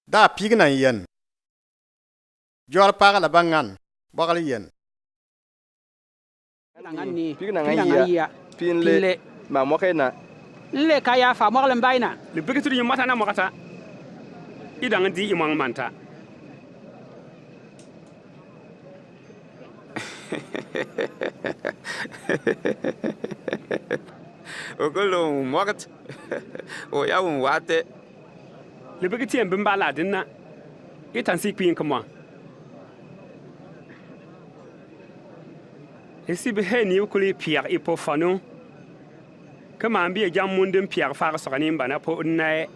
Da pigna yen. Jor paga la bangan. Bagal yen. Pigna ngaya. Pinle. Ma mokena. Le kaya fa mo len bayna. Le bigitur yi mata na mokata. Idang di imang manta. Ogolo mokat. O ya un wate. Le bigitien bimbala dinna. Itan si queen kama. Esi be he ni ukuli pier ipo fanu. Kama ambi jam mundin pier fa sokani mbana po nae.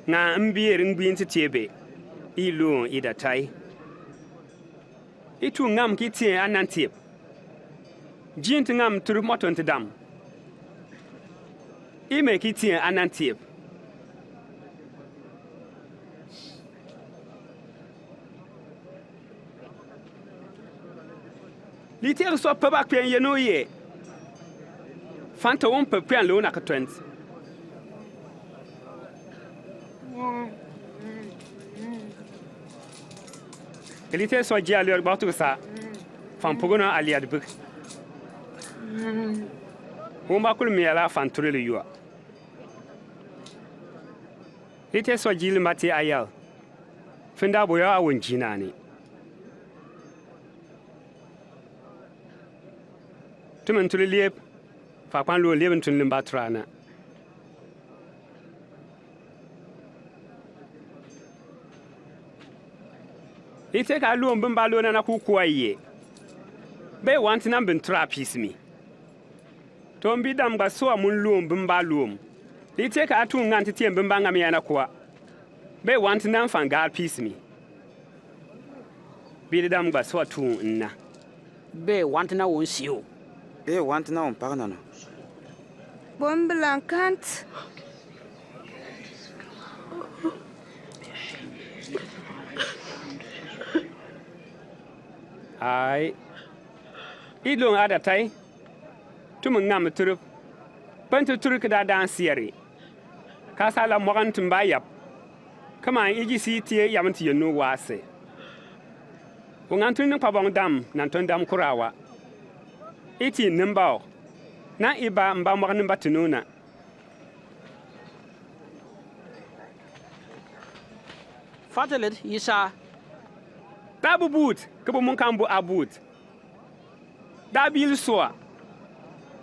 Nga mbi ringbi ntitiebe. Ilu ida tai. Itu ngam kitien anantip. Jint ngam turu moton dam. Ime kitien anantip. Liter so pe bak pen yeno ye. Fanta won pe pen lo na ka 20. Liter so ji alor ba tu sa. Fan pogona aliad buk. Won ba kul mi ala fan turele yuwa. Liter so ji mati ayal. Fenda boya awon jinani. Tumen tuli liep fa kwan lo liep tun limba trana ite ka lo mbimba lo na ku kwaye be want na bin trap ismi to mbi dam gba so amun lo mbimba lo ite ka atu nganti tie mbimba ngam ya na kwa be want na fan gal pismi bi dam gba so atu nna Be want na won siu. E want na on parna no. Bon blankant. Ai. Idlong ada tai. Tumun ngam turup. Bantu turuk da dan siari. Ka sala mogan tumba yap. Kama iji si tie yamanti yenu wase. Wongantun pa bong dam nan ton dam kurawa. Iti nimbao. Na iba mba mogan nimba tununa. Fatelet isa. Dabu boot, kabo mun kan bu abut. Dabil soa.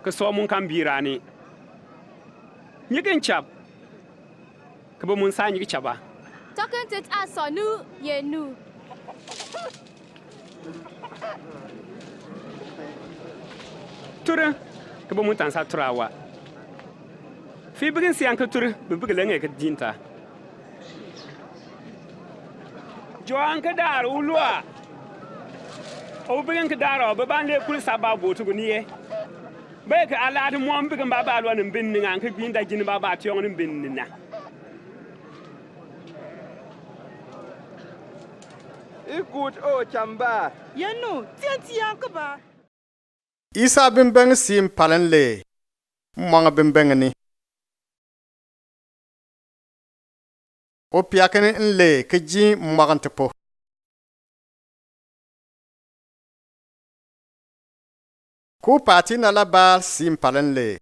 Ka so mun kan birani. Nyigen chap. Kabo mun sa nyigi chaba. Talking to us on nu ye nu. Tura, kabo mun tan sa turawa. Fi bigin siyan ka tur, bibigilenge ka jinta. Joan ka dar ulwa. O bigin ka daro, baban le kul sababu to guniye. Be ka ala de mo bigin baba alwa nin bin ngan ka binda jini baba tiyon nin bin na. Ikut o chamba. Yenu, tienti yankuba. Isa bimbeng sim palen le. Mwanga bimbeng ni. O piakene nle ke ji mwagante po. Ku pati na la bal sim palen le.